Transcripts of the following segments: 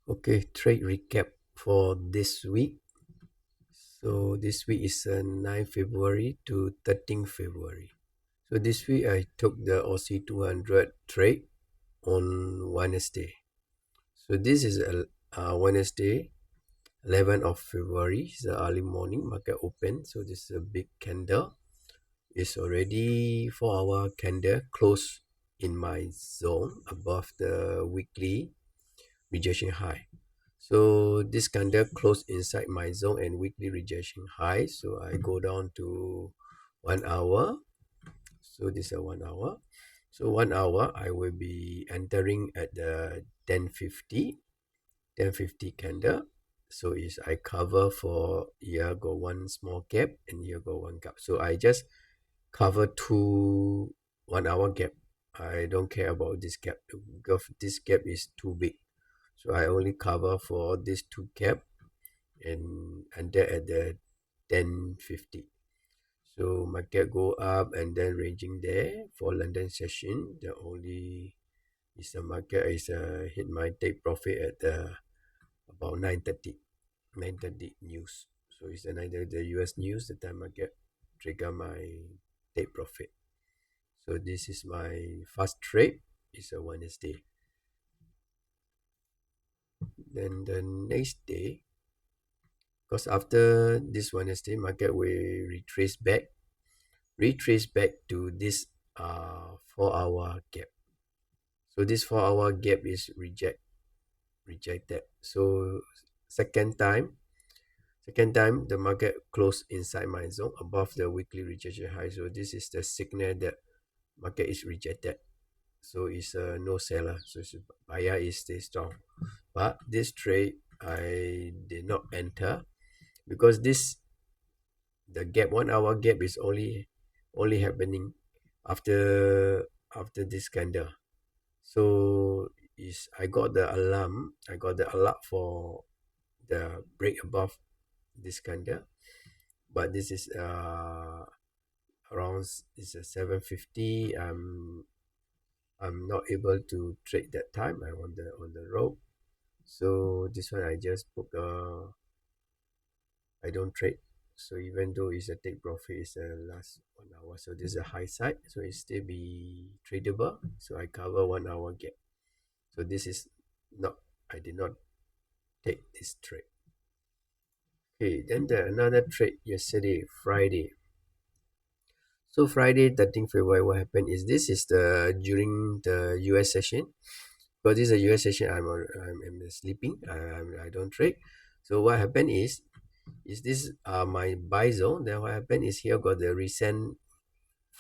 Okay, trade recap for this week. So this week is 9 February to 13 February. So this week I took the AU200 trade on Wednesday. So this is Wednesday, 11th of February. It's the early morning market open. So this is a big candle. It's already 4-hour candle close in my zone above the weekly rejection high. So this candle closed inside my zone and weekly rejection high. So I go down to 1 hour. So this is a 1 hour. So 1 hour I will be entering at the 1050 candle. So is I cover for here got one small gap and here got one gap. So I just cover two 1 hour gap. I don't care about this gap because this gap is too big. So I only cover for these two gap and enter at the 1050. So market go up and then ranging there for London session. The only is the market is hit my take profit at about 9:30 news. So it's another the US news the time market trigger my take profit. So this is my first trade. It's a Wednesday. Then the next day, because after this Wednesday, market will retrace back to this 4-hour gap. So this 4-hour gap is rejected. So second time the market closed inside my zone above the weekly rejection high. So this is the signal that market is rejected. So it's no seller. So buyer is stay strong. But this trade I did not enter because the gap 1 hour gap is only happening after this candle. So is I got the alarm for the break above this candle, but this is around is a 750. I'm not able to trade that time. I'm on the rope. So this one I just book I don't trade. So even though it's a take profit is the last 1 hour, so this is a high side, so it still be tradable. So I cover 1 hour gap. So this is not I did not take this trade. Okay, then another trade yesterday, Friday. So Friday, 13th February, what happened is this is the during the US session. Because this is a US session, I'm sleeping. I don't trade. So what happened is this my buy zone. Then what happened is here got the recent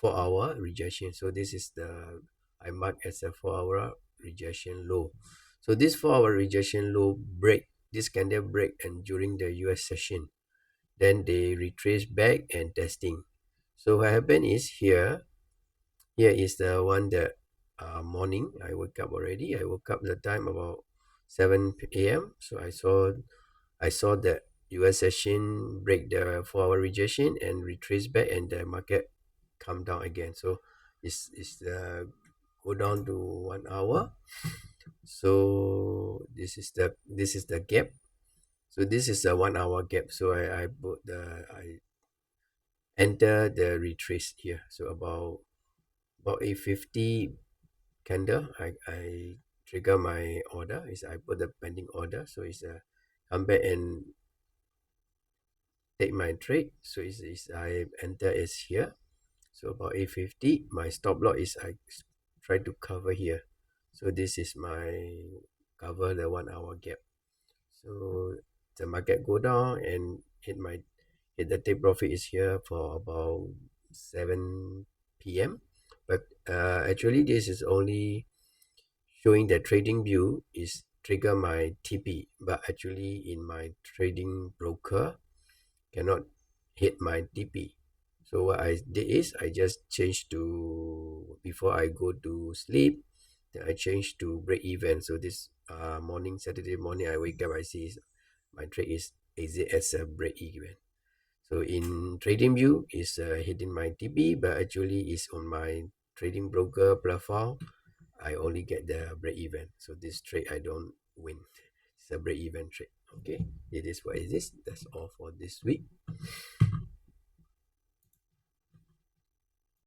4-hour rejection. So this is the I mark as a 4-hour rejection low. So this 4-hour rejection low break, this candle break and during the US session, then they retrace back and testing. So what happened is here is the one that morning I woke up already. I woke up the time about 7 a.m. So I saw that US session break the 4-hour rejection and retrace back and the market come down again. So it's go down to 1 hour. So this is the gap. So this is a 1 hour gap. So I enter the retrace here. So about 850 candle. I trigger my order. Is I put the pending order. So it's a come back and take my trade. So is I enter is here. So about 850. My stop loss is I try to cover here. So this is my cover the 1 hour gap. So the market go down and hit the take profit is here for about 7 p.m. But actually this is only showing that trading view is trigger my TP, but actually in my trading broker cannot hit my TP. So what I did is I just changed to before I go to sleep, then I changed to break even. So this Saturday morning I wake up, I see my trade is exit as a break even. So in trading view is hitting my TP, but actually is on my trading broker platform I only get the break even. So this trade I don't win. It's a break even trade. Okay, it is what it is. That's all for this week.